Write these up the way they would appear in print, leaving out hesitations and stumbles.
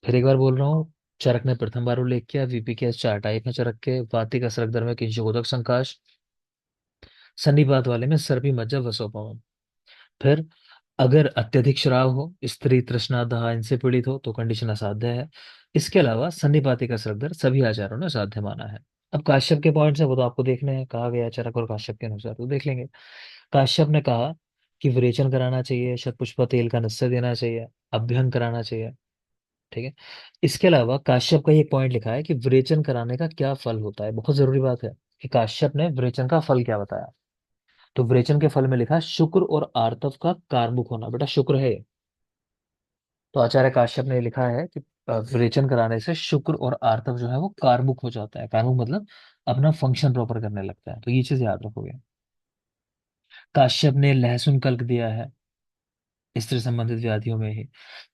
फिर एक बार बोल रहा हूँ। चरक ने प्रथम बार उल्लेख किया, वीपी के चार टाइप है चरक के। वाती का सरक दर में किंशुकोदक संकाश, सन्निपात वाले में सर्पी मज्जा वसोपवन। फिर अगर अत्यधिक श्राव हो, स्त्री तृष्णा दाह इनसे पीड़ित हो तो कंडीशन असाध्य है। इसके अलावा सन्निपाती का सरक दर सभी आचार्यों ने साध्य माना है। अब काश्यप के पॉइंट्स है, वो तो आपको देखने हैं, कहा गया है चरक और काश्यप के अनुसार, तो देख लेंगे। काश्यप ने कहा कि विरेचन कराना चाहिए, शतपुष्पा तेल का निश्चय देना चाहिए, अभ्यंग कराना चाहिए। ठीक है। इसके अलावा काश्यप का एक पॉइंट लिखा है कि विरेचन कराने का क्या फल होता है, बहुत जरूरी बात है कि काश्यप ने विरेचन का फल क्या बताया। तो विरेचन के फल में लिखा है शुक्र और आर्तव का कार्मुक होना, बेटा शुक्र है ये। तो आचार्य काश्यप ने लिखा है कि विरेचन कराने से शुक्र और आर्तव जो है वो कार्मुक हो जाता है। कार्मुक मतलब अपना फंक्शन प्रॉपर करने लगता है, तो ये चीज याद रखोगे। काश्यप ने लहसुन कल्क दिया है स्त्री संबंधित व्याधियों में ही।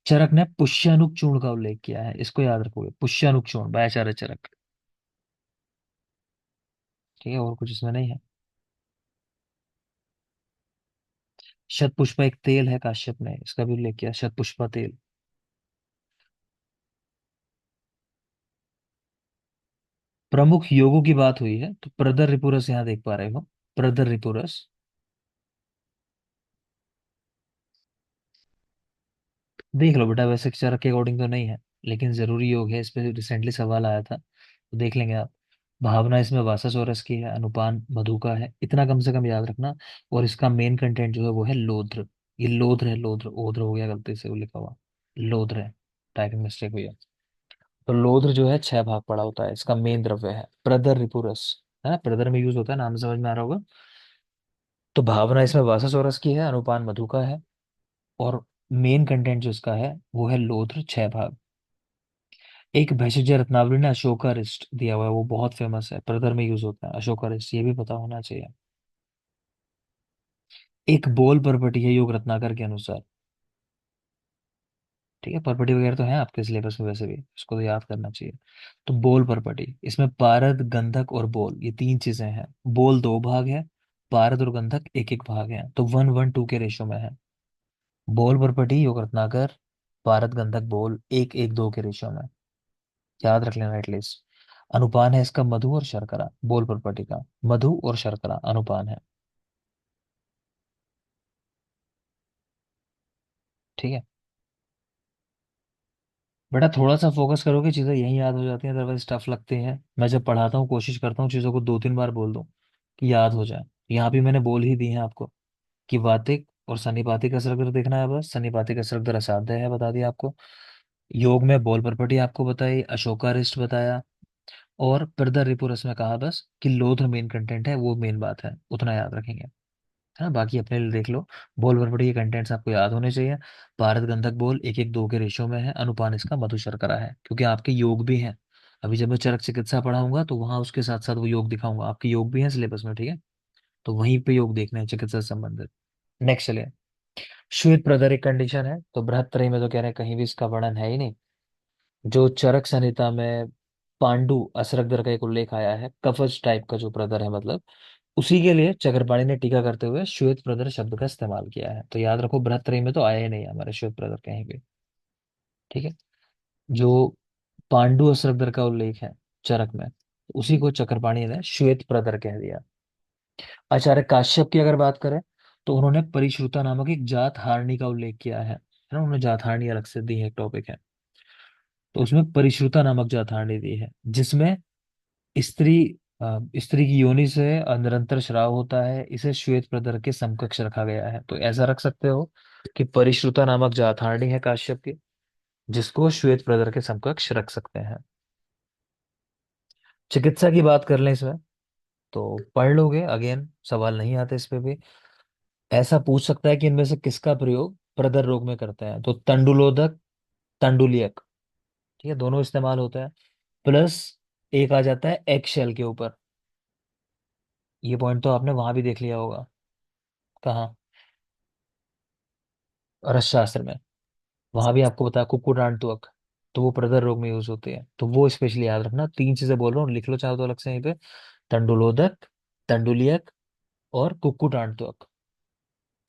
चरक ने पुष्यानुक चूर्ण का उल्लेख किया है, इसको याद रखोगे, पुष्यानुक चूर्ण बाय आचार्य चरक। ठीक है, और कुछ इसमें नहीं है। शतपुष्पा एक तेल है, काश्यप ने इसका भी उल्लेख किया, शतपुष्पा तेल। प्रमुख योगों की बात हुई है तो प्रदर रिपुरस यहाँ देख पा रहे हो, प्रदर रिपुरस। देख लो बेटा, वैसे चरक के अकॉर्डिंग तो नहीं है, लेकिन जरूरी योग है, इस पे रिसेंटली सवाल आया था, तो देख लेंगे आप। भावना इसमें वासस और रस की है, अनुपान मधु का है, इतना कम से कम याद रखना। और इसका मेन कंटेंट जो है वो है लोध्र। ये लोध्र है, लोध्र, ओध्र हो गया गलती से वो लिखा हुआ, लोध्र है, टाइपिंग मिस्टेक हुई है। तो लोध्र जो है 6 भाग पड़ा होता है, इसका मेन द्रव्य है प्रदर रिपुरस। है ना, प्रदर में यूज होता है, नाम से समझ में आ रहा होगा। तो भावना इसमें वासस और रस की है, अनुपान मधु का है, और मेन कंटेंट जो इसका है वो है लोध्र 6 भाग। एक भैषज रत्नावली ने अशोकारिष्ट दिया हुआ है, वो बहुत फेमस है, प्रदर में यूज होता है अशोकारिष्ट, ये भी पता होना चाहिए। एक बोल परपटी है योग रत्नाकर के अनुसार। ठीक है, परपटी वगैरह तो है आपके सिलेबस में वैसे भी, इसको तो याद करना चाहिए। तो बोल परपटी, इसमें पारद गंधक और बोल ये 3 चीजें हैं। बोल 2 भाग है, पारद और गंधक एक एक भाग है, तो 1:1:2 के रेशो में है। बोल परपटी योग रत्नाकर, पारद गंधक बोल 1:1:2 के रेशो में, याद रख लेना एटलीस्ट। अनुपान है इसका मधु और शर्करा, बोल परपटी का मधु और शर्करा अनुपान है। ठीक है। बेटा थोड़ा सा फोकस करोगे चीजें यही याद हो जाती हैं, अदरवाइज टफ लगती हैं। मैं जब पढ़ाता हूँ कोशिश करता हूँ चीजों को 2-3 बार बोल दूं कि याद हो जाए। यहाँ भी मैंने बोल ही दी है आपको कि वातिक और सन्निपातिक असर कर देखना है, बस सन्निपातिक असर दर असाध्य है बता दिया आपको। योग में बोल परपटी आपको बताई, अशोकारिष्ट बताया, और प्रदर रिपुरस में कहा बस कि लोथ मेन कंटेंट है, वो मेन बात है, उतना याद रखेंगे। है ना, बाकी अपने लिए देख लो। बोल वरपटी के कंटेंट्स आपको याद होने चाहिए। भारत गंधक बोल 1:1:2 के रेशियो में है, अनुपान इसका मधु शर्करा है, क्योंकि आपके योग भी हैं। अभी जब मैं चरक चिकित्सा पढ़ाऊंगा तो वहां उसके साथ साथ वो योग दिखाऊंगा, आपके योग भी हैं सिलेबस में। ठीक है, तो वहीं पे योग देखना है चिकित्सा से संबंधित। नेक्स्ट चलिए। श्वेत प्रदर एक कंडीशन है, तो बृहत्तरी में तो कह रहे हैं कहीं भी इसका वर्णन है ही नहीं। जो चरक संहिता में पांडु असरक का एक उल्लेख आया है, कवच टाइप का जो प्रदर है मतलब, उसी के लिए चक्रपाणि ने टीका करते हुए श्वेत प्रदर शब्द का इस्तेमाल किया है। तो याद रखो बृहत्तरी में तो आया ही नहीं है हमारे श्वेत प्रदर कहीं भी। ठीक है। जो पांडु असरक का उल्लेख है चरक में, उसी को चक्रपाणि ने श्वेत प्रदर कह दिया। आचार्य काश्यप की अगर बात करें तो उन्होंने परिश्रुता नामक एक जात हारणी का उल्लेख किया है ना, उन्होंने जात हारणी अलग से दी है, एक टॉपिक है। तो उसमें परिश्रुता नामक जात हारणी दी है, जिसमें स्त्री स्त्री की योनि से निरंतर स्राव होता है, इसे श्वेत प्रदर के समकक्ष रखा गया है। तो ऐसा रख सकते हो कि परिश्रुता नामक जाथारणी है काश्यप की, जिसको श्वेत प्रदर के समकक्ष रख सकते हैं। चिकित्सा की बात कर लें इसमें, तो पढ़ लोगे, अगेन सवाल नहीं आते इस पे भी। ऐसा पूछ सकता है कि इनमें से किसका प्रयोग प्रदर रोग में करते हैं, तो तंडुलोदक, तंडुलियक। ठीक है, दोनों इस्तेमाल होता है। प्लस एक आ जाता है एग शेल के ऊपर। ये पॉइंट तो आपने वहां भी देख लिया होगा। कहाँ? रसशास्त्र में। वहां भी आपको बताया कुक्कुट त्वक, तो वो प्रदर रोग में यूज होते हैं, तो वो स्पेशली याद रखना। 3 चीजें बोल रहा हूँ, लिख लो चाहो तो अलग से यहीं पे। तंडुलोदक, तंडुलियक और कुक्कुट त्वक,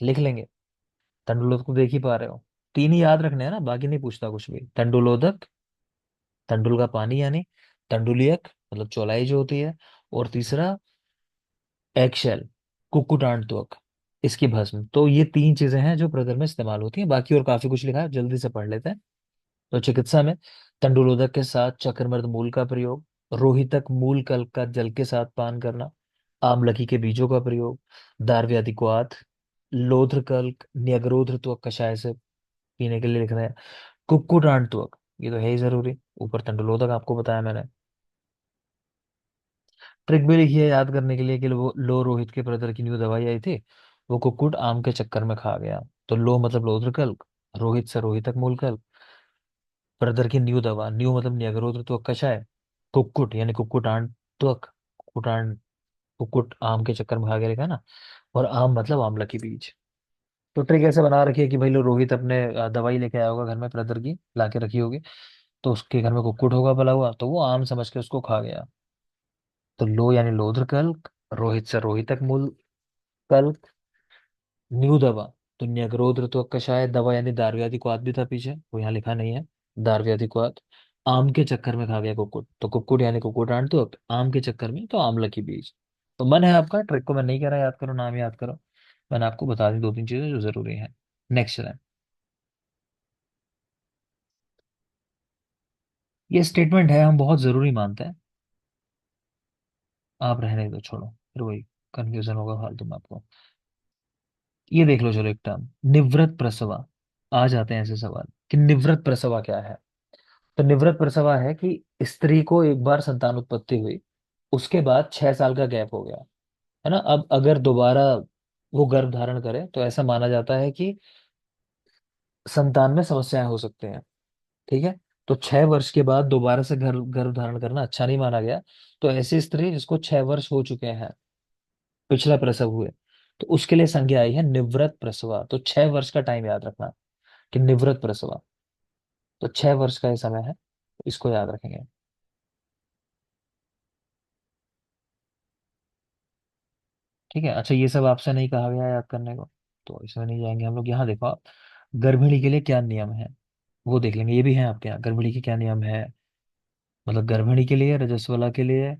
लिख लेंगे। तंडुलोदक को देख ही पा रहे हो, 3 ही याद रखने हैं ना, बाकी नहीं पूछता कुछ भी। तंडुलोदक, तंडुल का पानी यानी तंडुलियक मतलब चौलाई जो होती है, और तीसरा एग शेल, कुक्कुटांड त्वक, इसकी भस्म। तो ये तीन चीजें हैं जो प्रदर में इस्तेमाल होती हैं। बाकी और काफी कुछ लिखा है, जल्दी से पढ़ लेते हैं। तो चिकित्सा में तंडुलोदक के साथ चक्रमर्द मूल का प्रयोग, रोहितक मूल कल्प का जल के साथ पान करना, आमलकी के बीजों का प्रयोग, दार्व्यादि क्वाथ, लोध्र कल्क, न्यग्रोध्र त्वक कषाय से पीने के लिए लिख रहे हैं, कुक्कुटांड त्वक, ये तो है ही जरूरी, ऊपर तंडुलोदक आपको बताया मैंने। ट्रिक भी लिखी है याद करने के लिए कि वो लो रोहित के ब्रदर की न्यू दवाई आई थी, वो कुक्कुट आम के चक्कर में खा गया। तो लो मतलब लोध्र कल्क, रोहित से रोहितक मूल कल्प, ब्रदर की न्यू दवा, न्यू मतलब न्यगरोध त्वक कषाय, कुक्कुट यानी कुक्कुटांड त्वक, कुक्कुटांड, कुक्कुट आम के चक्कर में खा गया लिखा है ना, और आम मतलब आंवला की बीज। तो ट्रिक ऐसे बना रखी है कि भाई लो रोहित अपने दवाई लेके आया होगा घर में, ब्रदर की ला के रखी होगी, तो उसके घर में कुक्कुट होगा पला हुआ, तो वो आम समझ के उसको खा गया। तो लो यानी लोध्र कल्क, रोहित से रोहितक मूल कल्क, न्यू दवा तो न्यग्रोध ऋतु कषाय, दवा यानी दार्व्यादि क्वाथ भी था पीछे, वो यहाँ लिखा नहीं है, दार्व्यादि क्वाथ, आम के चक्कर में खा गया कुक्कुट, तो कुक्कुट यानी कुक्कुट आंट तो आम के चक्कर में तो आमला की बीज। तो मन है आपका, ट्रिक को मैं नहीं कह रहा याद करो, नाम याद करो, मैंने आपको बता दी दो तीन चीजें जो जरूरी है। नेक्स्ट है, ये स्टेटमेंट है हम बहुत जरूरी मानते हैं, आप रहने दो छोड़ो, फिर वही कंफ्यूजन होगा फालतू में आपको। ये देख लो चलो एक टर्म, निवृत्त प्रसवा। आ जाते हैं ऐसे सवाल कि निवृत्त प्रसवा क्या है। तो निवृत्त प्रसवा है कि स्त्री को एक बार संतान उत्पत्ति हुई, उसके बाद 6 साल का गैप हो गया, है ना। अब अगर दोबारा वो गर्भ धारण करे तो ऐसा माना जाता है कि संतान में समस्याएं हो सकते हैं, ठीक है। तो 6 वर्ष के बाद दोबारा से गर्भ गर्भ धारण करना अच्छा नहीं माना गया। तो ऐसी स्त्री जिसको 6 वर्ष हो चुके हैं पिछला प्रसव हुए, तो उसके लिए संज्ञा आई है निवृत्त प्रसवा। तो 6 वर्ष का टाइम याद रखना कि निवृत्त प्रसवा, तो 6 वर्ष का ये समय है, इसको याद रखेंगे। ठीक है, अच्छा ये सब आपसे नहीं कहा गया याद करने को, तो इसमें नहीं जाएंगे हम लोग। यहाँ देखो आप, गर्भिणी के लिए क्या नियम है वो देख लेंगे, ये भी है आपके यहाँ, गर्भिणी के क्या नियम है, मतलब गर्भिणी के लिए, रजस्वला के लिए,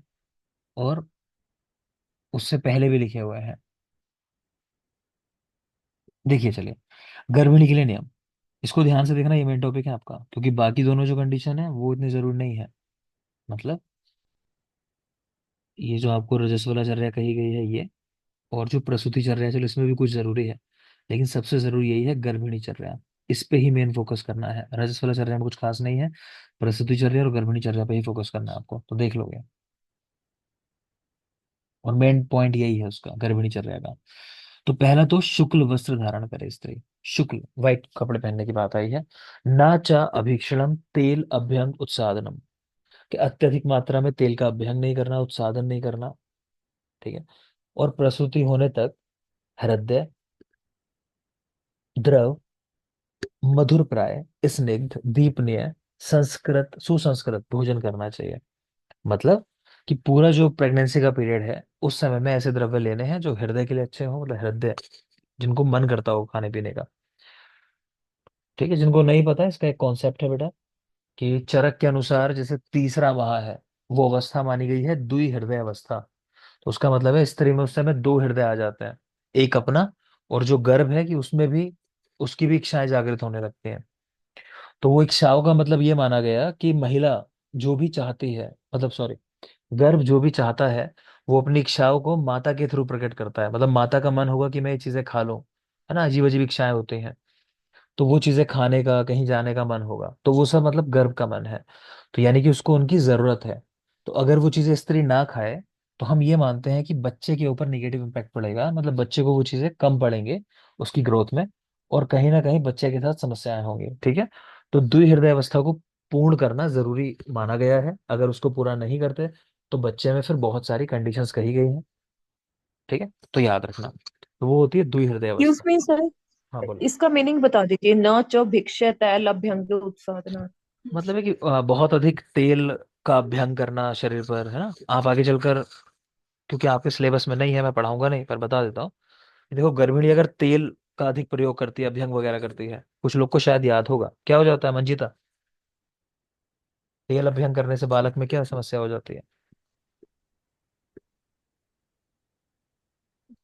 और उससे पहले भी लिखे हुए हैं। देखिए चलिए, गर्भिणी के लिए नियम, इसको ध्यान से देखना, ये मेन टॉपिक है आपका, क्योंकि बाकी दोनों जो कंडीशन है वो इतनी जरूरी नहीं है। मतलब ये जो आपको रजस्वला चर्या कही गई है ये, और जो प्रसूति चर्या है चलो इसमें भी कुछ जरूरी है, लेकिन सबसे जरूरी यही है गर्भिणी चर्या, इस पे ही मेन फोकस करना है। रजस्वला चर्या में कुछ खास नहीं है, प्रसूति चर्या और गर्भिणी चर्या पे ही फोकस करना है आपको, तो देख लोगे। और मेन पॉइंट यही है उसका, गर्भिणी चर्या का। तो पहला तो शुक्ल वस्त्र धारण करे स्त्री, शुक्ल व्हाइट कपड़े पहनने की बात आई है। ना चा अभीक्षणम तेल अभ्यंग उत्सादनम, कि अत्यधिक मात्रा में तेल का अभ्यंग नहीं करना, उत्सादन नहीं करना, ठीक है। और प्रसूति होने तक हृदय, द्रव, मधुर प्राय, स्निग्ध, दीपनीय, संस्कृत सुसंस्कृत भोजन करना चाहिए। मतलब कि पूरा जो प्रेगनेंसी का पीरियड है उस समय में ऐसे द्रव्य लेने हैं जो हृदय के लिए अच्छे हो, मतलब हृदय जिनको मन करता हो खाने पीने का, ठीक है। जिनको नहीं पता है, इसका एक कॉन्सेप्ट है बेटा, कि चरक के अनुसार जैसे तीसरा वहा है, वो अवस्था मानी गई है द्वि हृदय अवस्था। तो उसका मतलब है स्त्री में उस समय दो हृदय आ जाते हैं, एक अपना, और जो गर्भ है कि उसमें भी उसकी भी इच्छाएं जागृत होने लगती हैं। तो वो इच्छाओं का मतलब ये माना गया कि महिला जो भी चाहती है, मतलब सॉरी, गर्भ जो भी चाहता है वो अपनी इच्छाओं को माता के थ्रू प्रकट करता है। मतलब माता का मन होगा कि मैं ये चीजें खा लूं, है ना, अजीब अजीब इच्छाएं होती हैं, तो वो चीजें खाने का, कहीं जाने का मन होगा, तो वो सब मतलब गर्भ का मन है। तो यानी कि उसको उनकी जरूरत है। तो अगर वो चीजें स्त्री ना खाए तो हम ये मानते हैं कि बच्चे के ऊपर निगेटिव इम्पैक्ट पड़ेगा, मतलब बच्चे को वो चीजें कम पड़ेंगे उसकी ग्रोथ में, और कहीं ना कहीं बच्चे के साथ समस्याएं होंगी, ठीक है। तो द्विहृदय अवस्था को पूर्ण करना जरूरी माना गया है, अगर उसको पूरा नहीं करते तो बच्चे में फिर बहुत सारी कंडीशंस कही गई हैं, ठीक है। तो याद रखना, तो वो होती है द्विहृदय एक्सक्यूज अवस्था। मी सर, हाँ बोलो। इसका मीनिंग बता दीजिए, न च भिक्षते लभ्यंग उत्सादना। मतलब है कि बहुत अधिक तेल का अभ्यंग करना शरीर पर, है ना। आप आगे चलकर, क्योंकि आपके सिलेबस में नहीं है मैं पढ़ाऊंगा नहीं, पर बता देता हूँ। देखो गर्भिणी अगर तेल का अधिक प्रयोग करती है, अभ्यंग वगैरह करती है, कुछ लोग को शायद याद होगा क्या हो जाता है मंजीता, तेल अभ्यंग करने से बालक में क्या समस्या हो जाती है?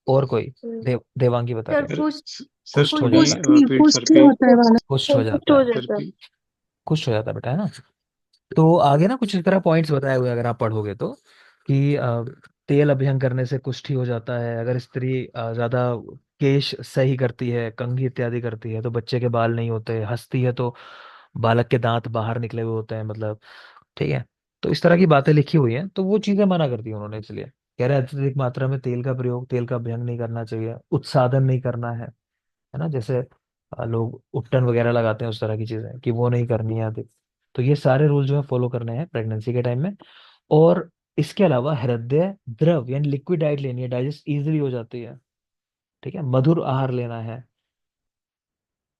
और कोई? देवांगी बता सर रही है। सर पुष्ट पुष्ट हो होगी पुष्टि जाता है। और पेट सर पुष्टि पे होता है वाला। पुष्ट हो पुष्ट जाता हो है। सर जाता है। पे। खुश हो जाता है बेटा, है ना। तो आगे ना कुछ इस तरह पॉइंट्स बताए हुए हैं, अगर आप पढ़ोगे तो, कि तेल अभ्यंग करने से कुष्ठ हो जाता है। अगर स्त्री ज्यादा केश सही करती है, कंघी इत्यादि करती है, तो बच्चे के बाल नहीं होते। हंसती है तो बालक के दांत बाहर निकले हुए होते हैं, मतलब। ठीक है। तो इस तरह की बातें लिखी हुई हैं, तो वो चीजें मना कर दी उन्होंने, इसलिए कह रहे हैं अत्यधिक मात्रा में तेल का प्रयोग, तेल का अभ्यंग नहीं करना चाहिए, उत्सादन नहीं करना है ना। जैसे लोग उपटन वगैरह लगाते हैं, उस तरह की चीजें कि वो नहीं करनी है अधिक। तो ये सारे रूल जो है फॉलो करने हैं प्रेगनेंसी के टाइम में। और इसके अलावा हृदय द्रव यानी लिक्विड डाइट लेनी है, डाइजेस्ट इजीली हो जाती है। ठीक है। मधुर आहार लेना है।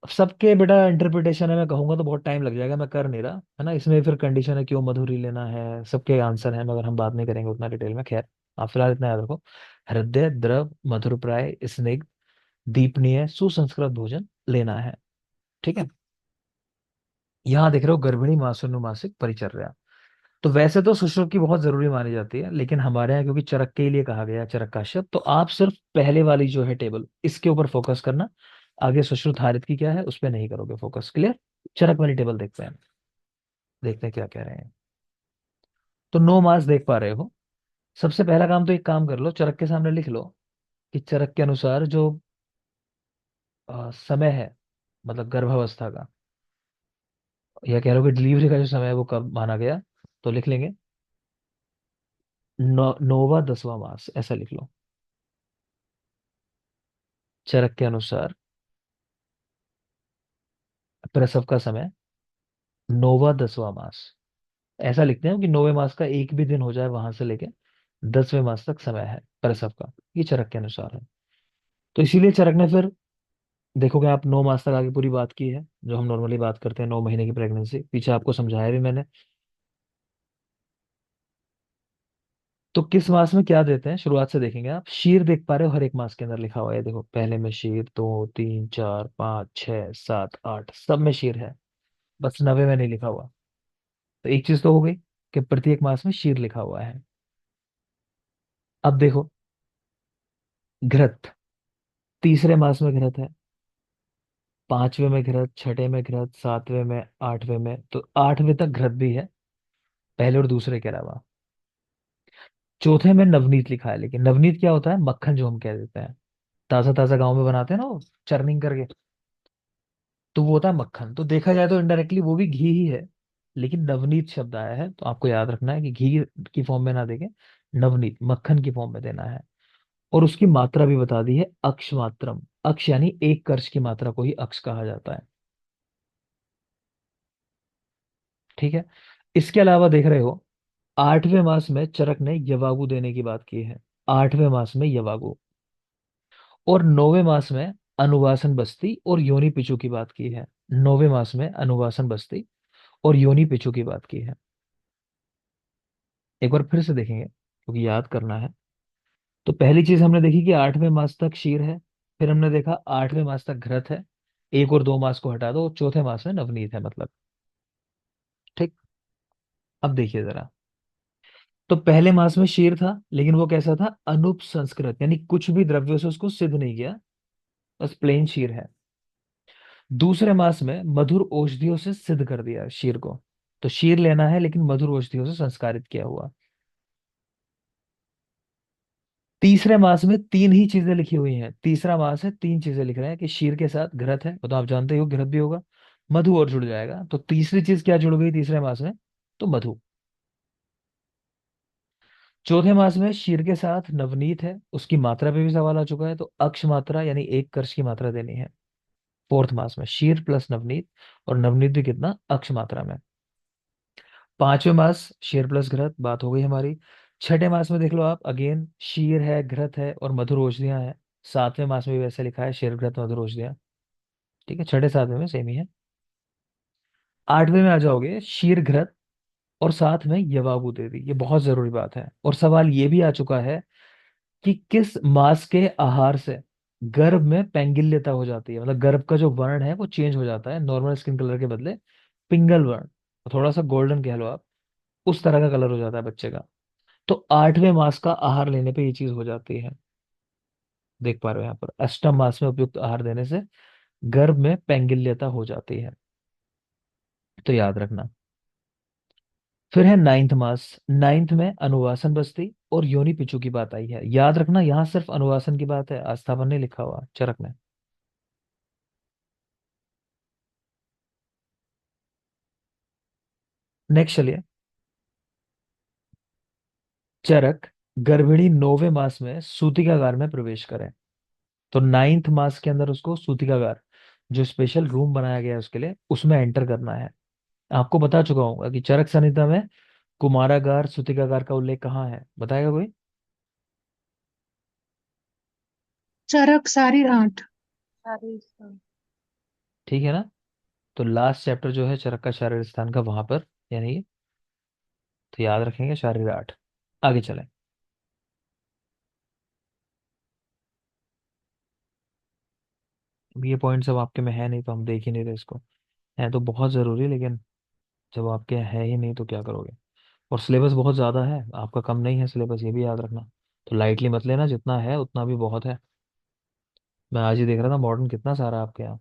अब सबके बेटा इंटरप्रिटेशन है, मैं कहूंगा तो बहुत टाइम लग जाएगा, मैं कर नहीं रहा, है ना। इसमें फिर कंडीशन है क्यों मधुरी लेना है, सबके आंसर है, मगर हम बात नहीं करेंगे उतना डिटेल में। खैर, आप फिलहाल इतना याद रखो, हृदय द्रव मधुरप्राय स्निग्ध दीपनीय सुसंस्कृत भोजन लेना है। ठीक है। यहाँ देख रहे हो गर्भिणी मासुनुमासिक परिचर्या। तो वैसे तो सुश्रुत की बहुत जरूरी मानी जाती है, लेकिन हमारे यहाँ क्योंकि चरक के लिए कहा गया है, चरक का शब्द, तो आप सिर्फ पहले वाली जो है टेबल, इसके ऊपर फोकस करना। आगे सुश्रुत हारित की क्या है उस पर नहीं करोगे फोकस। क्लियर। चरक वाली टेबल देखते हैं, देखते हैं क्या कह रहे हैं। तो 9 मास देख पा रहे हो। सबसे पहला काम तो एक काम कर लो, चरक के सामने लिख लो कि चरक के अनुसार जो समय है, मतलब गर्भावस्था का, या कह लो कि डिलीवरी का जो समय है वो कब माना गया, तो लिख लेंगे नौवा 10वां मास, ऐसा लिख लो। चरक के अनुसार प्रसव का समय 9वां 10वां मास, ऐसा लिखते हैं कि 9वें मास का एक भी दिन हो जाए वहां से लेके 10वें मास तक समय है प्रसव का, ये चरक के अनुसार है। तो इसीलिए चरक ने फिर, देखोगे आप, 9 मास तक आगे पूरी बात की है जो हम नॉर्मली बात करते हैं, 9 महीने की प्रेगनेंसी, पीछे आपको समझाया भी मैंने। तो किस मास में क्या देते हैं शुरुआत से देखेंगे। आप शीर देख पा रहे हो, हर एक मास के अंदर लिखा हुआ है, देखो पहले में शीर, 2 3 4 5 6 7 8 सब में शीर है, बस 90 में नहीं लिखा हुआ। तो एक चीज तो हो गई कि प्रत्येक मास में शीर लिखा हुआ है। अब देखो, घृत, तीसरे मास में घृत है, 5वें में घृत, 6ठे में घृत, 7वें में, 8वें में, तो 8वें तक घृत भी है, पहले और दूसरे के अलावा। चौथे में नवनीत लिखा है, लेकिन नवनीत क्या होता है, मक्खन जो हम कह देते हैं, ताजा ताजा गांव में बनाते हैं ना वो, चर्निंग करके, तो वो होता है मक्खन। तो देखा जाए तो इनडायरेक्टली वो भी घी ही है, लेकिन नवनीत शब्द आया है तो आपको याद रखना है कि घी की फॉर्म में ना देके नवनीत मक्खन की फॉर्म में देना है। और उसकी मात्रा भी बता दी है, अक्ष मात्रम। अक्ष यानी एक कर्ष की मात्रा को ही अक्ष कहा जाता है। ठीक है। इसके अलावा देख रहे हो, 8वें मास में चरक ने यवागु देने की बात की है, 8वें मास में यवागु। और 9वें मास में अनुवासन बस्ती और योनि पिचू की बात की है, 9वें मास में अनुवासन बस्ती और योनि पिचू की बात की है। एक बार फिर से देखेंगे क्योंकि याद करना है। तो पहली चीज हमने देखी कि 8वें मास तक शीर है, फिर हमने देखा 8वें मास तक घृत है, 1 और 2 मास को हटा दो, चौथे मास में नवनीत है, मतलब। ठीक। अब देखिए जरा, तो पहले मास में शीर था, लेकिन वो कैसा था, अनुप संस्कृत, यानी कुछ भी द्रव्यों से उसको सिद्ध नहीं किया, बस प्लेन शीर है। दूसरे मास में मधुर औषधियों से सिद्ध कर दिया शीर को, तो शीर लेना है लेकिन मधुर औषधियों से संस्कारित किया हुआ। तीसरे मास में तीन ही चीजें लिखी हुई हैं, तीसरा मास है, तीन चीजें लिख रहे हैं कि शीर के साथ घृत है, वो तो आप जानते हो, घृत भी होगा, मधु और जुड़ जाएगा, तो तीसरी चीज क्या जुड़ गई तीसरे मास में, तो मधु। चौथे मास में शीर के साथ नवनीत है, उसकी मात्रा पे भी सवाल आ चुका है, तो अक्ष मात्रा यानी एक कर्ष की मात्रा देनी है। फोर्थ मास में शीर प्लस नवनीत, और नवनीत भी कितना, अक्ष मात्रा में। 5वें मास शीर प्लस घृत, बात हो गई हमारी। 6ठे मास में देख लो आप, अगेन शीर है, घृत है और मधुर औषधियां हैं। 7वें मास में भी वैसे लिखा है, शीर घृत मधुर औषधियां। ठीक है, 6ठे 7वें में सेम ही है। 8वें में आ जाओगे, शीर घृत और साथ में यवागु दे दी, ये बहुत जरूरी बात है। और सवाल ये भी आ चुका है कि किस मास के आहार से गर्भ में पैंगिल्यता हो जाती है, मतलब गर्भ का जो वर्ण है वो चेंज हो जाता है, नॉर्मल स्किन कलर के बदले पिंगल वर्ण, थोड़ा सा गोल्डन कह लो आप, उस तरह का कलर हो जाता है बच्चे का। तो 8वें मास का आहार लेने पे ये चीज हो जाती है। देख पा रहे हो यहाँ पर, अष्टम मास में उपयुक्त आहार देने से गर्भ में पैंगिल्यता हो जाती है। तो याद रखना। फिर है नाइन्थ मास। नाइन्थ में अनुवासन बस्ती और योनि पिचू की बात आई है। याद रखना, यहाँ सिर्फ अनुवासन की बात है, आस्थापन नहीं लिखा हुआ चरक में। नेक्स्ट चलिए। चरक गर्भिणी 9वें मास में सूतिकागार में प्रवेश करे। तो नाइन्थ मास के अंदर उसको सूतिकागार, जो स्पेशल रूम बनाया गया है उसके लिए, उसमें एंटर करना है। आपको बता चुका हूँ कि चरक संहिता में कुमारागार सूतिकागार का उल्लेख कहाँ है, बताएगा कोई? चरक शारीर 8। शारीर स्थान। ठीक है ना? तो लास्ट चैप्टर जो है चरक का शारीर स्थान का, वहां पर, यानी तो याद रखेंगे शारीर 8। आगे चलें। अब ये पॉइंट सब आपके में है नहीं तो हम देख ही नहीं रहे इसको। है तो बहुत जरूरी, लेकिन जब आपके है ही नहीं तो क्या करोगे? और सिलेबस बहुत ज्यादा है आपका, कम नहीं है सिलेबस, ये भी याद रखना। तो लाइटली मत लेना, जितना है उतना भी बहुत है। मैं आज ही देख रहा था मॉडर्न कितना सारा है आपके यहाँ।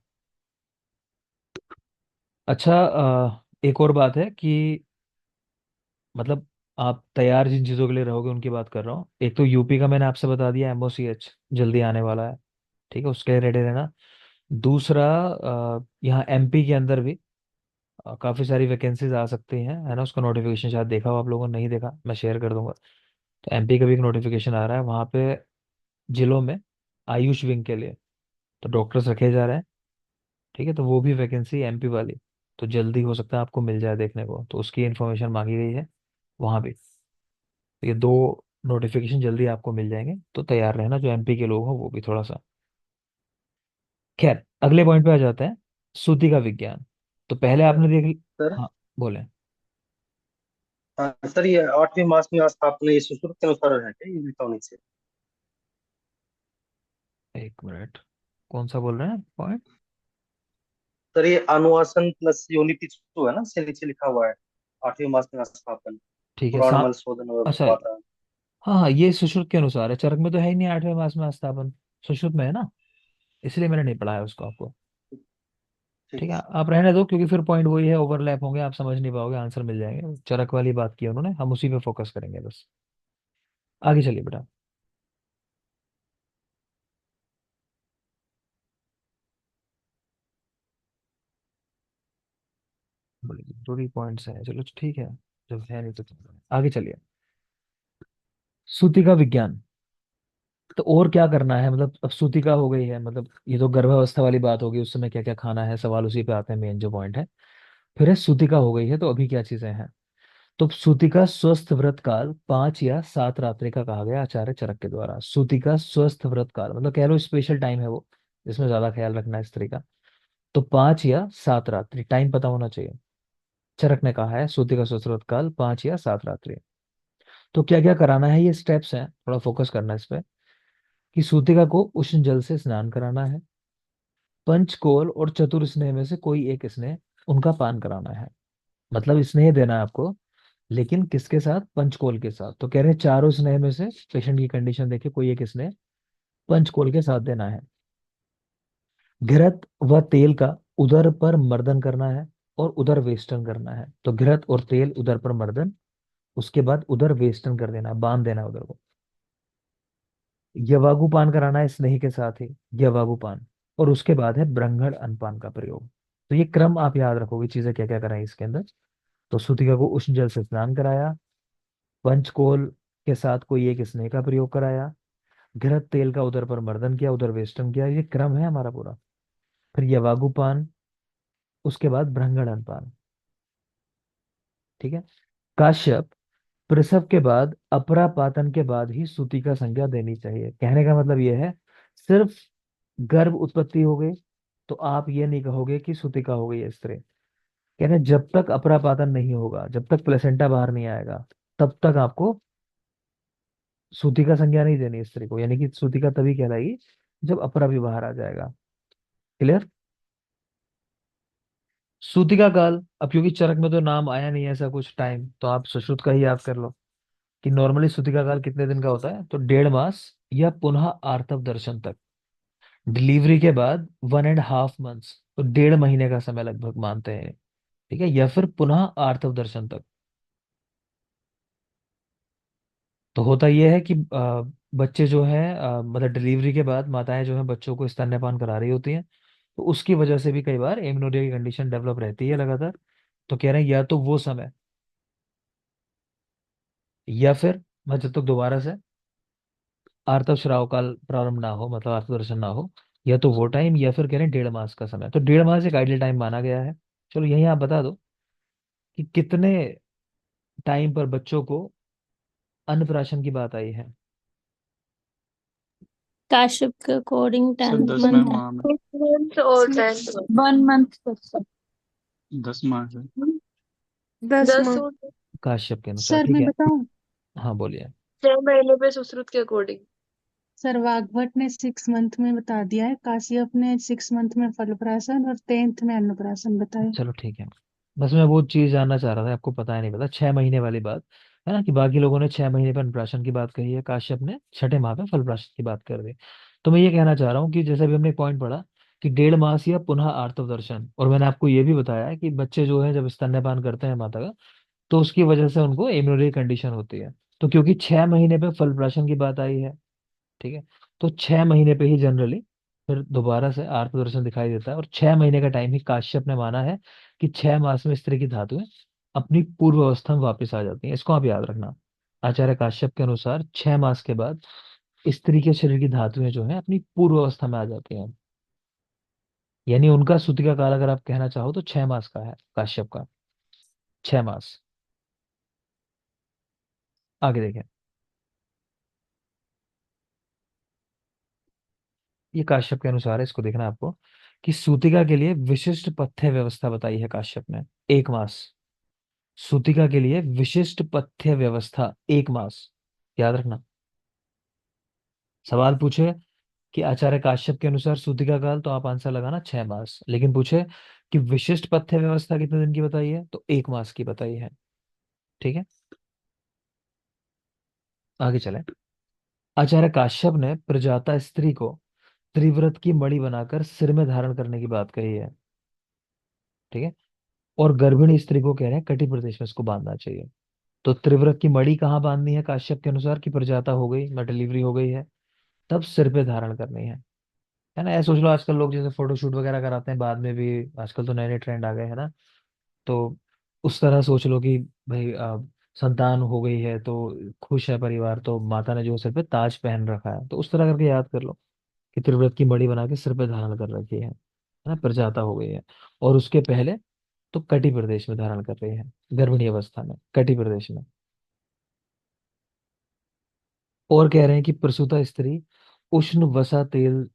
अच्छा, एक और बात है कि मतलब आप तैयार जिन चीज़ों के लिए रहोगे उनकी बात कर रहा हूँ। एक तो यूपी का मैंने आपसे बता दिया, एमओसीएच जल्दी आने वाला है। ठीक है, उसके लिए रेडी रहना। दूसरा, यहाँ एमपी के अंदर भी काफ़ी सारी वैकेंसीज आ सकती हैं, है ना? उसका नोटिफिकेशन शायद देखा हो आप लोगों ने, नहीं देखा मैं शेयर कर दूंगा। तो एमपी का भी एक नोटिफिकेशन आ रहा है वहाँ पे, जिलों में आयुष विंग के लिए। तो डॉक्टर्स रखे जा रहे हैं। ठीक है, तो वो भी वैकेंसी एमपी वाली, तो जल्दी हो सकता है आपको मिल जाए देखने को, तो उसकी इन्फॉर्मेशन मांगी गई है वहाँ भी। तो ये दो नोटिफिकेशन जल्दी आपको मिल जाएंगे, तो तैयार रहना जो एमपी के लोग हों वो भी थोड़ा सा। खैर, अगले पॉइंट पे आ जाते हैं। सूती का विज्ञान। तो पहले आपने देख सर। हाँ, बोले। हाँ सर, ये 8वें मास में स्थापना ये सुश्रुत के अनुसार है क्या, ये इलेक्ट्रॉनिक से? एक मिनट, कौन सा बोल रहे हैं पॉइंट? सर ये अनुवासन प्लस योनि पिछू है ना, से नीचे लिखा हुआ है 8वें मास में स्थापन, ठीक है, पुराण मल शोधन और अच्छा, वाता। हाँ हाँ, ये सुश्रुत के अनुसार है, चरक में तो है ही नहीं 8वें मास में स्थापन। सुश्रुत में है ना, इसलिए मैंने नहीं पढ़ा है उसको आपको। ठीक ठीक है है, सर। आप रहने दो, क्योंकि फिर पॉइंट वही है, ओवरलैप होंगे, आप समझ नहीं पाओगे, आंसर मिल जाएंगे। चरक वाली बात की है उन्होंने, हम उसी पे फोकस करेंगे बस। आगे चलिए बेटा। बोलिए, जरूरी पॉइंट्स हैं, चलो ठीक है। जब है नहीं तो आगे चलिए। सूती का विज्ञान। तो और क्या करना है, मतलब अब सूतिका हो गई है, मतलब ये तो गर्भावस्था वाली बात होगी, उस समय क्या क्या खाना है, सवाल उसी पे आते हैं, मेन जो पॉइंट है। फिर है सूतिका हो गई है, तो अभी क्या चीजें हैं? तो सूतिका स्वस्थ व्रत काल 5 या 7 रात्रि का कहा गया आचार्य चरक के द्वारा। सूतिका स्वस्थ व्रत काल मतलब कह लो स्पेशल टाइम है वो, जिसमें ज्यादा ख्याल रखना है स्त्री का। तो 5 या 7 रात्रि टाइम पता होना चाहिए। चरक ने कहा है सूतिका स्वस्थ व्रत काल 5 या 7 रात्रि। तो क्या क्या कराना है, ये स्टेप्स हैं, थोड़ा फोकस करना है इस पे। कि सूतिका को उष्ण जल से स्नान कराना है। पंचकोल और चतुर स्नेह में से कोई एक स्नेह उनका पान कराना है। मतलब स्नेह देना है आपको, लेकिन किसके साथ? पंचकोल के साथ। तो कह रहे हैं चारों स्नेह में से पेशेंट की कंडीशन देखे कोई एक स्नेह पंचकोल के साथ देना है। घृत व तेल का उदर पर मर्दन करना है और उदर वेष्टन करना है। तो घृत और तेल उदर पर मर्दन, उसके बाद उदर वेष्टन कर देना, बांध देना उदर को। यवागुपान कराना है स्नेही के साथ ही, यवागुपान। और उसके बाद है ब्रह्मण अनपान का प्रयोग। तो ये क्रम आप याद रखोगे, चीजें क्या क्या कराई इसके अंदर। तो सूतिका को उष्ण जल से स्नान कराया, पंचकोल के साथ कोई एक स्नेह का प्रयोग कराया, घृत तेल का उदर पर मर्दन किया, उदर वेष्टन किया, ये क्रम है हमारा पूरा। फिर यवागुपान, उसके बाद ब्रह्मण अनपान। ठीक है। काश्यप, प्रसव के बाद अपरापातन के बाद ही सूती का संज्ञा देनी चाहिए। कहने का मतलब यह है, सिर्फ गर्भ उत्पत्ति हो गई तो आप ये नहीं कहोगे कि सूतिका हो गई है स्त्री। कह रहे हैं, जब तक अपरापातन नहीं होगा, जब तक प्लेसेंटा बाहर नहीं आएगा, तब तक आपको सूतिका संज्ञा नहीं देनी स्त्री को। यानी कि सूतिका तभी कहलाएगी जब अपरा भी बाहर आ जाएगा। क्लियर? सूतिका काल, अब क्योंकि चरक में तो नाम आया नहीं है ऐसा कुछ टाइम, तो आप सुश्रुत का ही याद कर लो कि नॉर्मली सूतिका काल कितने दिन का होता है, तो 1.5 मास या पुनः आर्तव दर्शन तक। डिलीवरी के बाद 1.5 मंथ्स, तो 1.5 महीने का समय लगभग मानते हैं। ठीक है, या फिर पुनः आर्तव दर्शन तक। तो होता यह है कि बच्चे जो है मतलब डिलीवरी के बाद माताएं जो है बच्चों को स्तन्यपान करा रही होती हैं, तो उसकी वजह से भी कई बार एमनोरिया की कंडीशन डेवलप रहती है लगातार। तो कह रहे हैं या तो वो समय, या फिर मैं जब तक दोबारा से आर्तव स्राव काल प्रारंभ ना हो, मतलब आर्तव दर्शन ना हो, या तो वो टाइम, या फिर कह रहे हैं 1.5 मास का समय। तो 1.5 मास एक आइडियल टाइम माना गया है। चलो यही आप बता दो कि कितने टाइम पर बच्चों को अन्नप्राशन की बात आई है। काश्यप के अकॉर्डिंग सर 10 10 में मंथ है। वहां में 6 months और 10 months। 1 month sir. 10 माह है। 10 months। काश्यप के अनुसार, सर ठीक मैं है। बताऊं? हाँ बोलिए। 6 महीने पे सुश्रुत के अकॉर्डिंग। सर वाग्भट ने 6 मंथ में बता दिया है, काश्यप ने 6 मंथ में फलप्राशन और 10th में अन्नप्राशन बताया। चलो ठीक है, बस मैं वो चीज जानना चाह रहा था, आपको पता है नहीं पता 6 महीने वाली बात, है ना, कि बाकी लोगों ने 6 महीने पर अनुप्राशन की बात कही है, काश्यप ने छठे माह पे फलप्राशन की बात कर दी। तो मैं ये कहना चाह रहा हूँ कि जैसे अभी हमने एक पॉइंट पढ़ा कि 1.5 मास या पुनः आर्तव दर्शन, और मैंने आपको ये भी बताया है कि बच्चे जो है जब स्तन्यपान करते हैं माता का, तो उसकी वजह से उनको एम्यूनरी कंडीशन होती है। तो क्योंकि 6 महीने पे फलप्राशन की बात आई है, ठीक है, तो 6 महीने पे ही जनरली फिर दोबारा से आर्त प्रदर्शन दिखाई देता है। और 6 महीने का टाइम ही काश्यप ने माना है कि 6 मास में इस तरह की धातुएं अपनी पूर्व अवस्था में वापस आ जाती हैं। इसको आप याद रखना। आचार्य काश्यप के अनुसार 6 मास के बाद स्त्री के शरीर की धातुएं जो है अपनी पूर्व अवस्था में आ जाती हैं। यानी उनका सूतिका काल अगर आप कहना चाहो तो 6 मास का है काश्यप का। 6 मास। आगे देखें। ये काश्यप के अनुसार है, इसको देखना है आपको कि सूतिका के लिए विशिष्ट पथ्य व्यवस्था बताई है काश्यप ने। 1 मास। सूतिका के लिए विशिष्ट पथ्य व्यवस्था 1 मास। याद रखना। सवाल पूछे कि आचार्य काश्यप के अनुसार सूतिका काल, तो आप आंसर लगाना 6 मास। लेकिन पूछे कि विशिष्ट पथ्य व्यवस्था कितने दिन की बताई है, तो 1 मास की बताई है। ठीक है, आगे चले। आचार्य काश्यप ने प्रजाता स्त्री को त्रिव्रत की मणि बनाकर सिर में धारण करने की बात कही है। ठीक है, और गर्भिणी स्त्री को कह रहे हैं कटी प्रदेश में इसको बांधना चाहिए। तो त्रिव्रत की मणि कहाँ बांधनी है काश्यप के अनुसार, की प्रजाता हो गई मैं डिलीवरी हो गई है, तब सिर पे धारण करनी है ना। ऐसा सोच लो आजकल लोग जैसे फोटोशूट वगैरह कराते हैं बाद में भी, आजकल तो नए नए ट्रेंड आ गए हैं ना। तो उस तरह सोच लो कि भाई संतान हो गई है तो खुश है परिवार, तो माता ने जो सिर पे ताज पहन रखा है, तो उस तरह करके याद कर लो कि त्रिव्रत की मणि बना के सिर पे धारण कर रखी है ना, प्रजाता हो गई है। और उसके पहले तो कटी प्रदेश में धारण कर रही है, गर्भिणी अवस्था में कटी प्रदेश में। और कह रहे हैं कि प्रसूता स्त्री उष्ण वसा तेल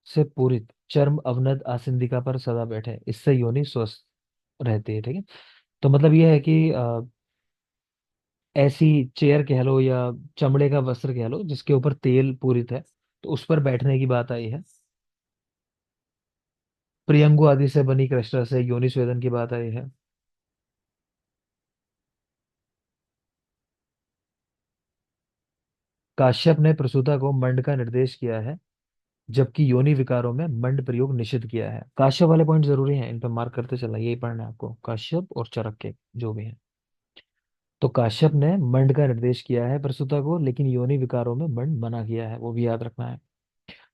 से पूरित चर्म अवनद आसिंदिका पर सदा बैठे, इससे योनि स्वस्थ रहती है। ठीक है, तो मतलब ये है कि ऐसी चेयर कह लो या चमड़े का वस्त्र कह लो जिसके ऊपर तेल पूरित है, तो उस पर बैठने की बात आई है। प्रियंगु आदि से बनी कृष्णा से योनि स्वेदन की बात आई है। काश्यप ने प्रसूता को मंड का निर्देश किया है, जबकि योनि विकारों में मंड प्रयोग निषिद्ध किया है। काश्यप वाले पॉइंट जरूरी हैं, इन पर मार्क करते चलना, यही पढ़ना है आपको, काश्यप और चरक के जो भी है। तो काश्यप ने मंड का निर्देश किया है प्रसूता को, लेकिन योनि विकारों में मंड मना किया है, वो भी याद रखना है।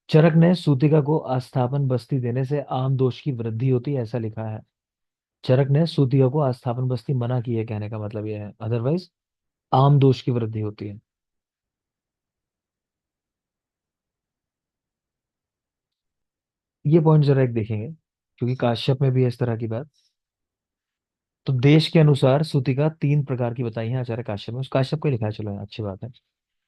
चरक ने सूतिका को आस्थापन बस्ती देने से आम दोष की वृद्धि होती है, ऐसा लिखा है। चरक ने सूतिका को आस्थापन बस्ती मना की है, कहने का मतलब यह है, अदरवाइज आम दोष की वृद्धि होती है। ये पॉइंट जरा एक देखेंगे, क्योंकि काश्यप में भी है इस तरह की बात। तो देश के अनुसार सूतिका 3 प्रकार की बताई है आचार्य काश्यप में, उस काश्यप को ही लिखा है, चलो अच्छी बात है।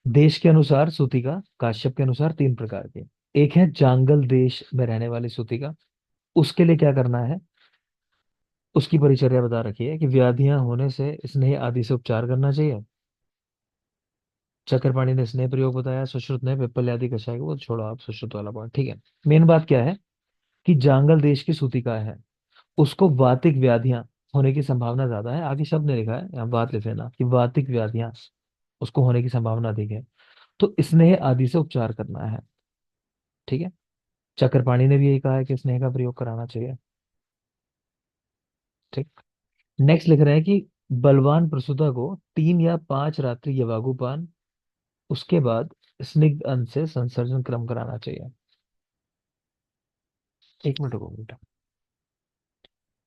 देश के अनुसार सूतिका काश्यप के अनुसार 3 प्रकार की। एक है जांगल देश में रहने वाली सूतिका। उसके लिए क्या करना है, उसकी परिचर्या बता रखी है कि व्याधियां होने से स्नेह आदि से उपचार करना चाहिए। चक्रपाणी ने स्नेह प्रयोग बताया, सुश्रुत ने पिप्पल आदि कषाय को, वो छोड़ो आप सुश्रुत वाला पॉइंट, ठीक है। मेन बात क्या है कि जांगल देश की सूतिका है, उसको वातिक व्याधियां होने की संभावना ज्यादा है। आगे शब्द ने लिखा है, यहाँ बात लिख लेना कि वातिक व्याधियां उसको होने की संभावना अधिक है। तो स्नेह आदि से उपचार करना है। ठीक है। चक्रपाणी ने भी यही कहा है कि स्नेह का प्रयोग कराना चाहिए। ठीक। नेक्स्ट लिख रहे हैं कि बलवान प्रसूता को 3 या 5 रात्रि यवागुपान, उसके बाद स्निग्ध अन्न से संसर्जन क्रम कराना चाहिए। 1 मिनट रुको बेटा,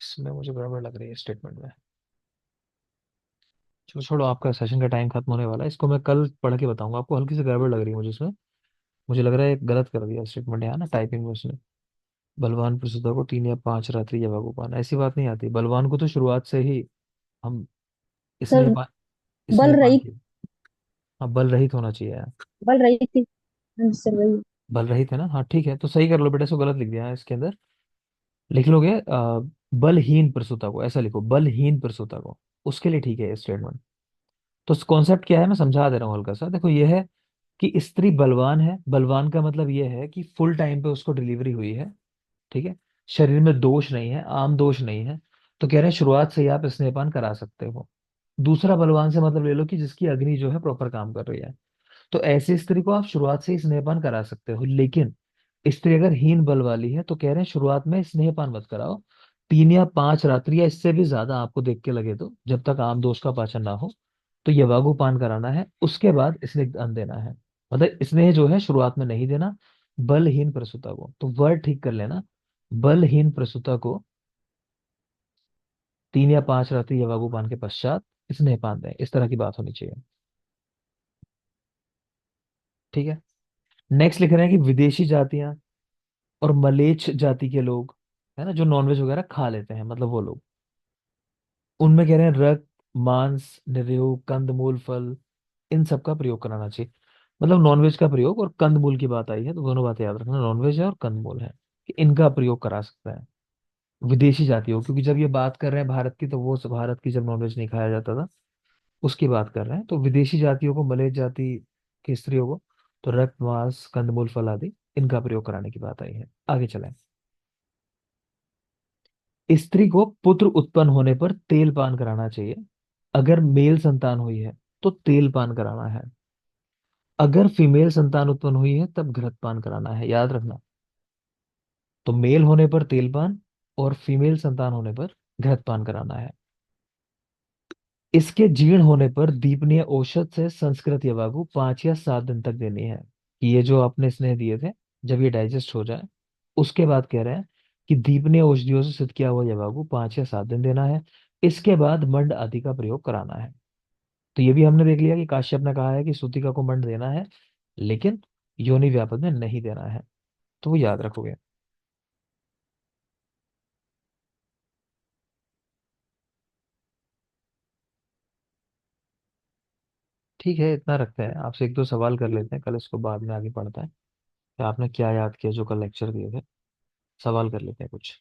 इसमें मुझे गड़बड़ लग रही है स्टेटमेंट में। चलो छोड़ो, आपका सेशन का टाइम खत्म होने वाला है, इसको मैं कल पढ़ के बताऊंगा आपको। हल्की सी गड़बड़ लग रही है मुझे इसमें। मुझे लग रहा है गलत कर दिया स्टेटमेंट यहाँ ना, टाइपिंग में उसने। बलवान प्रसूता को 3 या 5 रात्रि यवागुपान, ऐसी बात नहीं आती। बलवान को तो शुरुआत से ही हम सर स्नेहपान, बल स्नेहपान रही की। हाँ, बल रहित होना चाहिए यार। बल रही थी। हाँ जी सर वही। बल रहित है ना, हाँ ठीक है, तो सही कर लो बेटा, इसको गलत लिख दिया है इसके अंदर। लिख लोगे बलहीन प्रसूता को, ऐसा लिखो, बलहीन प्रसूता को, उसके लिए ठीक है ये स्टेटमेंट। तो कॉन्सेप्ट क्या है मैं समझा दे रहा हूँ हल्का सा। देखो ये है कि स्त्री बलवान है। बलवान का मतलब ये है कि फुल टाइम पे उसको डिलीवरी हुई है। ठीक है। शरीर में दोष नहीं है, आम दोष नहीं है। तो कह रहे हैं शुरुआत से ही आप स्तनपान करा सकते हो। दूसरा बलवान से मतलब ले लो कि जिसकी अग्नि जो है प्रॉपर काम कर रही है। तो ऐसी स्त्री को आप शुरुआत से ही स्नेहपान करा सकते हो। लेकिन स्त्री अगर हीन बल वाली है तो कह रहे हैं शुरुआत में स्नेहपान मत कराओ। 3 या 5 रात्रि या इससे भी ज्यादा आपको देख के लगे तो, जब तक आम दोष का पाचन ना हो, तो यवागु पान कराना है। उसके बाद स्निग्ध अन्न देना है। मतलब स्नेह जो है शुरुआत में नहीं देना बलहीन प्रसूता को। तो वर्ड ठीक कर लेना, बलहीन प्रसूता को 3 या 5 रात्रि यवागु पान के पश्चात स्नेहपान दें, इस तरह की बात होनी चाहिए। ठीक है। नेक्स्ट लिख रहे हैं कि विदेशी जातियां और मलेच्छ जाति के लोग, है ना, जो नॉनवेज वगैरह खा लेते हैं, मतलब वो लोग, उनमें कह रहे हैं रक्त, मांस, निरहु, कंदमूल, फल, इन सब का प्रयोग कराना चाहिए। मतलब नॉनवेज का प्रयोग और कंदमूल की बात आई है तो दोनों बातें याद रखना, नॉनवेज है और कंदमूल है, कि इनका प्रयोग करा सकता है विदेशी जातियों। क्योंकि जब ये बात कर रहे हैं भारत की, तो वो भारत की जब नॉनवेज नहीं खाया जाता था उसकी बात कर रहे हैं। तो विदेशी जातियों को, मलेच्छ जाति की स्त्रियों को, तो रक्त, मांस, कंदमूल, फल आदि इनका प्रयोग कराने की बात आई है। आगे चलें। स्त्री को पुत्र उत्पन्न होने पर तेल पान कराना चाहिए। अगर मेल संतान हुई है तो तेल पान कराना है। अगर फीमेल संतान उत्पन्न हुई है तब घृत पान कराना है, याद रखना। तो मेल होने पर तेल पान और फीमेल संतान होने पर घृत पान कराना है। इसके जीर्ण होने पर दीपनीय औषध से संस्कृत यवागु 5 या 7 दिन तक देनी है। कि ये जो आपने स्नेह दिए थे, जब ये डाइजेस्ट हो जाए उसके बाद कह रहे हैं कि दीपनीय औषधियों से सिद्ध किया हुआ यवागु 5 या 7 दिन देना है। इसके बाद मंड आदि का प्रयोग कराना है। तो ये भी हमने देख लिया कि काश्यप ने कहा है कि सूतिका को मंड देना है, लेकिन योनि व्यापक में नहीं देना है। तो वो याद रखोगे। ठीक है, इतना रखते हैं, आपसे 1 2 सवाल कर लेते हैं, कल इसको बाद में आगे पढ़ता है कि आपने क्या याद किया जो कल लेक्चर दिए थे। सवाल कर लेते हैं कुछ।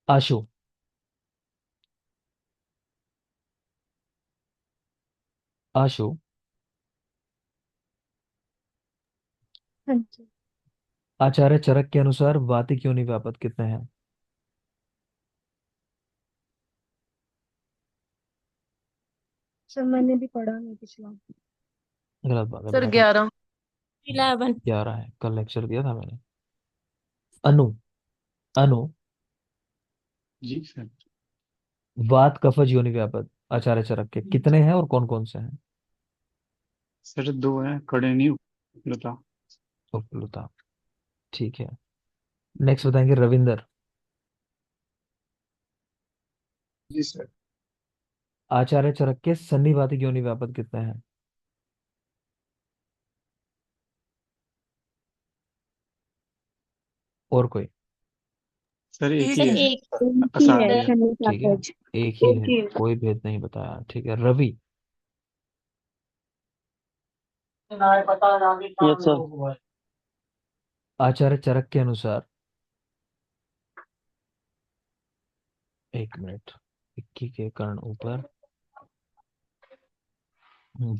आशु, आशु, हाँ जी आचार्य चरक के अनुसार वातिक योनि व्यापक कितने हैं? सर मैंने भी पढ़ा नहीं पिछला। गलत बात है सर बेटा, कल 11। 11। 11 है, कल लेक्चर दिया था मैंने। अनु, अनु, जी सर। वात कफज योनि व्यापक आचार्य चरक के कितने हैं और कौन कौन से हैं? सर 2 है, कड़ेनी उपलता। उपलुता। ठीक है। नेक्स्ट बताएंगे रविंदर। जी सर। आचार्य चरक के सन्निपातिक योनि व्यापक कितने हैं? और कोई? सर एक एक ही सर है, एक ही है असाध्य। शनि ठीक है, काकज। एक ही एक है, ही है। कोई भेद नहीं बताया। ठीक है, रवि। Yes sir. आचार्य चरक के अनुसार, 1 मिनट, 21 के कर्ण ऊपर,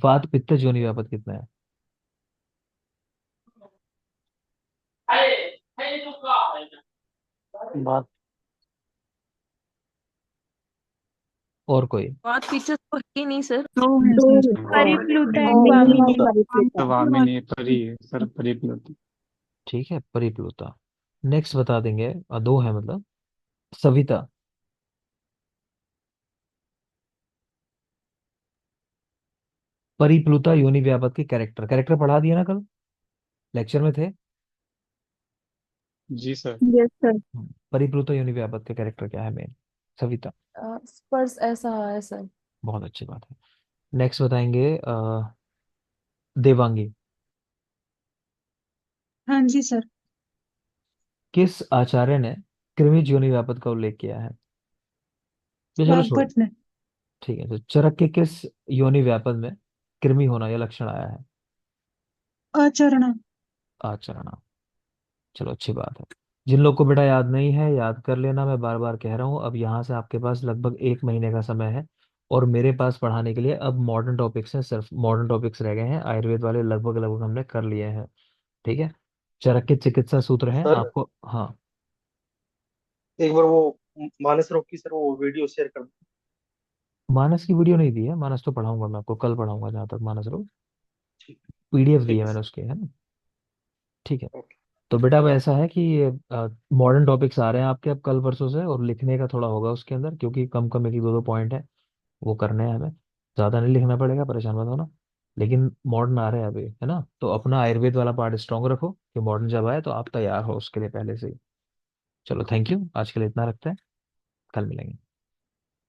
वात पित्त योनि व्यापक कितना है? बात और कोई? पांच फीचर्स तो है ही नहीं सर। दो है दो सर। परिप्लुता एंड मिनी और वामिनी। परिप्लुता। वामिनी परी है सर, परिप्लुत। ठीक है, परिप्लुता। नेक्स्ट बता देंगे, दो है मतलब, सविता। परिप्लुता योनि व्यापक के कैरेक्टर, कैरेक्टर पढ़ा दिया ना कल लेक्चर में थे। जी सर। Yes sir. परिप्लुता योनि व्यापक के कैरेक्टर क्या है मेन? सविता। स्पर्श ऐसा है सर। बहुत अच्छी बात है। नेक्स्ट बताएंगे देवांगी। हाँ जी सर। किस आचार्य ने कृमि योनि व्यापक का उल्लेख किया है? ये चलो छोड़ो। वाग्भट ने। ठीक है, तो चरक के किस योनि व्यापक में कृमि होना यह लक्षण आया है? अचरणा। आचरणा। चलो अच्छी बात है। जिन लोग को बेटा याद नहीं है, याद कर लेना, मैं बार बार कह रहा हूँ। अब यहाँ से आपके पास लगभग 1 महीने का समय है, और मेरे पास पढ़ाने के लिए अब मॉडर्न टॉपिक्स हैं, सिर्फ मॉडर्न टॉपिक्स रह गए हैं। आयुर्वेद वाले लगभग लगभग हमने कर लिए हैं। ठीक है। चरक के चिकित्सा सूत्र हैं सर आपको। हाँ। एक बार वो मानस रोग की सर वो वीडियो शेयर कर दो। मानस की वीडियो नहीं दी है, मानस तो पढ़ाऊंगा मैं आपको, कल पढ़ाऊंगा जहाँ तक मानस रो। ठीक। पीडीएफ दी ठीक है है मैंने सर। उसके, है ना। ठीक है। ओके। तो बेटा अब ऐसा है कि मॉडर्न टॉपिक्स आ रहे हैं आपके अब कल परसों से, और लिखने का थोड़ा होगा उसके अंदर, क्योंकि कम कम एक ही दो दो पॉइंट है, वो करने हैं हमें। ज़्यादा नहीं लिखना पड़ेगा, परेशान मत होना। लेकिन मॉडर्न आ रहे हैं अभी, है ना, तो अपना आयुर्वेद वाला पार्ट स्ट्रॉन्ग रखो कि मॉडर्न जब आए तो आप तैयार हो उसके लिए पहले से ही। चलो थैंक यू, आज के लिए इतना रखते हैं, कल मिलेंगे।